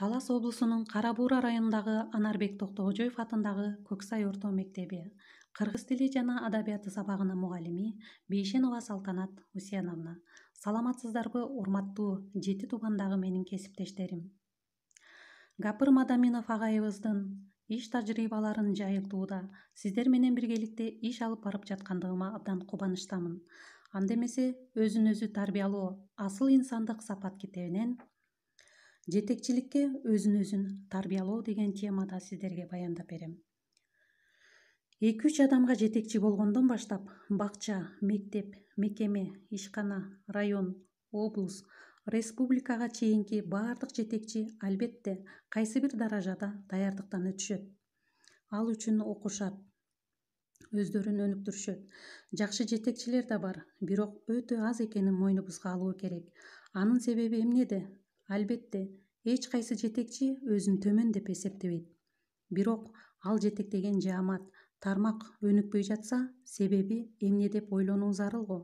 Талас облусунун Кара Буура районундагы Анарбек Токтогожоев атындагы Көксай орто мектеби кыргыз тили жана адабияты сабагынын мугалими Бейшенова Салтанат Усеновна. Саламатсыздарбы, урматтуу 7 тубандагы менин кесиптештерим. Гапыр Мадаминов агайыбыздын иш тажрыйбаларын жайылтууда сиздер менен биргеликте иш алып барып жаткандыгыма абдан кубанычтамын. Анда эмесе өзүн өзү тарбиялоо асыл инсандык сапат китебинен жетекчиликке өзүн тарбиялоо деген темада сиздерге баяндап берем. 2-3 адамга жетекчи болгондон баштап бакча, мектеп, мекеме, ишкана, район, облус, республикага чейинки баардык жетекчи албетте кайсы бир даражада даярдыктан өтүшөт. Ал үчүн окушат, өздөрүн өнүктүрүшөт. Жакшы жетекчилер да бар, бирок өтө аз экенин мойнубузга алуу керек. Анын себеби эмнеде? Албетте, эч кайсы жетекчи өзүн төмөн деп эсептебейт. Бирок ал жетектеген жаамат, тармак өнүкпөй жатса, себеби эмне деп ойлонуу зарыл го.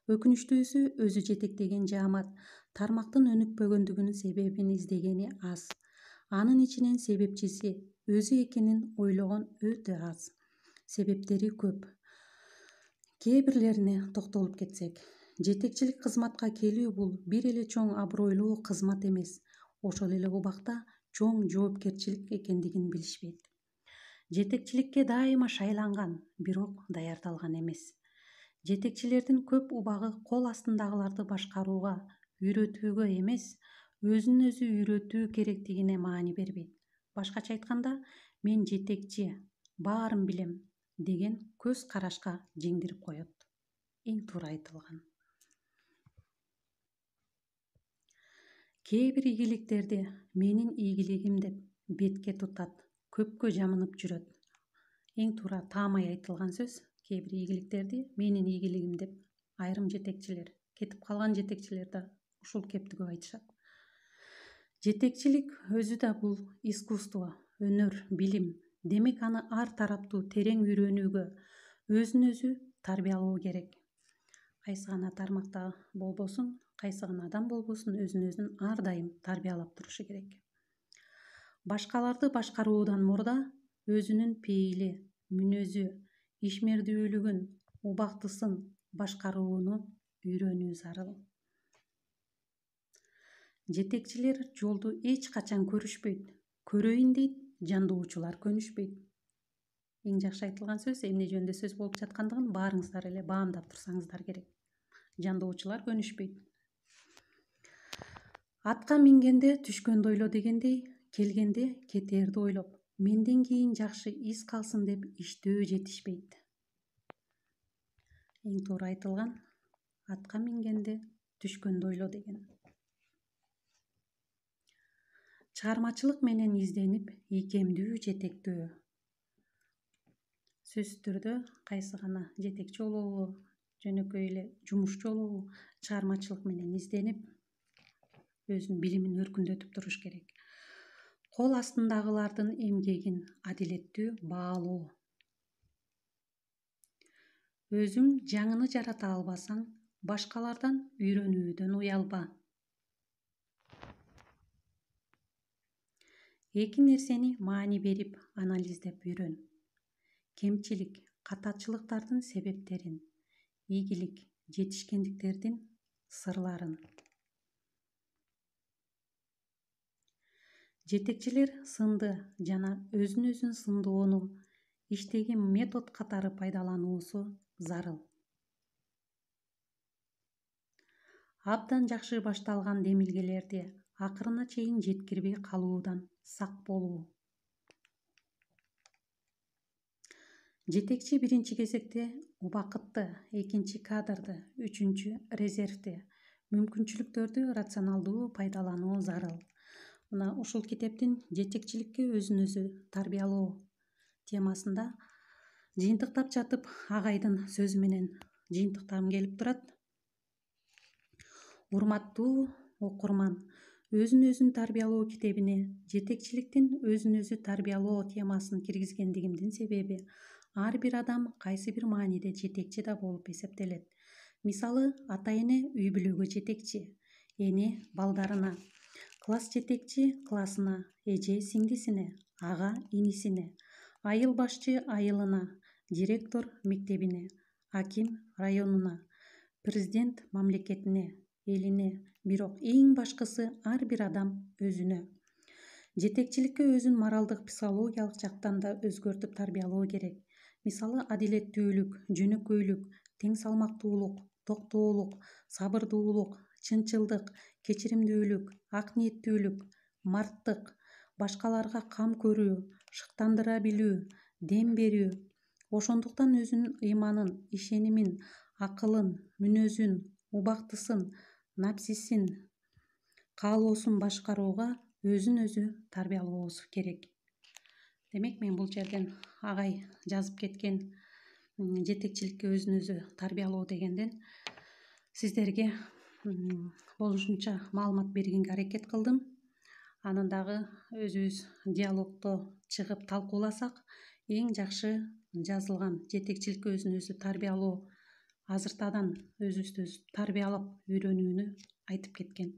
Өкүнүчтүүсү, өзү жетектеген жаамат тармактын өнүкпөгөндүгүнүн себебин издегени аз. Анын ичинен себепчиси өзү экенин ойлогон өтө аз. Себептери көп. Кээ бирлерине токтолуп кетсек, жетекчилик кызматка келүү бул бир эле чоң абройлуу кызмат эмес, ошол эле убакта чоң жоопкерчилик экендигин билишпейт. Жетекчиликке дайыма шайланган, бирок даярдалган эмес. Жетекчилердин көп убагы кол астындагыларды башкарууга, үйрөтүүгө эмес, өзүн өзү үйрөтүү керектигине маани бербейт. Башкача айтканда, мен жетекчи, баарын билем деген көз карашка жеңдирип коет. Эң туура айтылган. Кээ бир ийгиликтерди менин ийгилигим деп бетке тутат, көпкө жамынып жүрөт. Эң туура таамай айтылган сөз. Кээ бир ийгиликтерди менин ийгилигим деп айрым жетекчилер, кетип калган жетекчилер да ушул кепти көп айтышат. Жетекчилик өзү да бул искусство, өнөр, билим. Демек аны ар тараптуу терең үйрөнүүгө, өзүн өзү тарбиялоо керек. Кайсы гана тармакта болбосун, кайсы гана адам болбосун, өзүн ар дайым тарбиялап турушу керек. Башкаларды башкаруудан мурда өзүнүн пейили, мүнөзү, ишмердүүлүгүн, убактысын башкарууну үйрөнүү зарыл. Жетекчилер жолду эч качан көрүшпөйт. Көрөйүн дейт, жандоочулар көнүшпөйт. Эң жакшы айтылган сөз, эмне жөнүндө сөз болуп жаткандыгын баарыңыздар эле баамдап турсаңыздар керек. Жандоочулар көнүшпөйт. Атка мингенде түшкөндү ойло дегендей, келгенде кетээрди ойлоп, менден кийин жакшы из калсын деп иштөө жетишпейт. Эң туура айтылган, атка мингенде түшкөндү ойло деген. Чыгармачылык менен изденип, ийкемдүү жетектөө. Сөзсүз түрдө кайсы гана жетекчи болобу, жөнөкөй эле жумушчу болобу, чыгармачылык менен изденип, өзүнүн билимин өркүндөтүп туруш керек. Кол астындагылардын эмгегин адилеттүү баалоо. Өзүң жаңыны жарата албасаң, башкалардан үйрөнүүдөн уялба. Эки нерсени маани берип, анализдеп үйрөн. Кемчилик, катачылыктардын себептерин, ийгилик, жетишкендиктердин сырларын. Жетекчилер сынды жана өзүн сындоону иштеги метод катары пайдалануусу зарыл. Абдан жакшы башталган демилгелерди акырына чейин жеткирбей калуудан сак болуу. Жетекчи биринчи кезекте убакытты, экинчи кадрды, үчүнчү резервди, мүмкүнчүлүктөрдү рационалдуу пайдалануу зарыл. Мына ушул китептин жетекчиликке өзүн өзү тарбиялоо темасында жыйынтыктап жатып, агайдын сөзү менен жыйынтыктагым келип турат. Урматтуу окурман, өзүн тарбиялоо китебине жетекчиликтин өзүн өзү тарбиялоо темасын киргизгендигимдин себеби, ар бир адам кайсы бир мааниде жетекчи да болуп эсептелет. Мисалы, ата-эне үй бүлөгө жетекчи, эне балдарына, Класс жетекчи классына, эже сиңдисине, ага инисине, айыл башчы айылына, директор мектебине, аким районуна, президент мамлекетине, элине, бирок эң башкысы ар бир адам өзүнө. Жетекчиликке өзүн моралдык, психологиялык жактан да өзгөртүп тарбиялоо керек. Мисалы, адилеттүүлүк, жөнөкөйлүк, тең салмактуулук, токтоолук, сабырдуулук, чынчылдык, кечиримдүүлүк, ак ниеттүүлүк, марттык, башкаларга кам көрүү, шыктандыра билүү, дем берүү. Ошондуктан өзүнүн ыйманын, ишенимин, акылын, мүнөзүн, убактысын, напсисин, каалоосун башкарууга өзүн өзү тарбиялоосу керек. Демек, мен бул жерден агай жазып кеткен жетекчиликке өзүн өзү тарбиялоо дегенден сиздерге болушунча маалымат бергенге аракет кылдым. Анан дагы өзүбүз диалогдо чыгып талкууласак, эң жакшы жазылган жетекчиликке өзүн өзү тарбиялоо азыртадан өзүбүздү тарбиялап үйрөнүүнү айтып кеткен.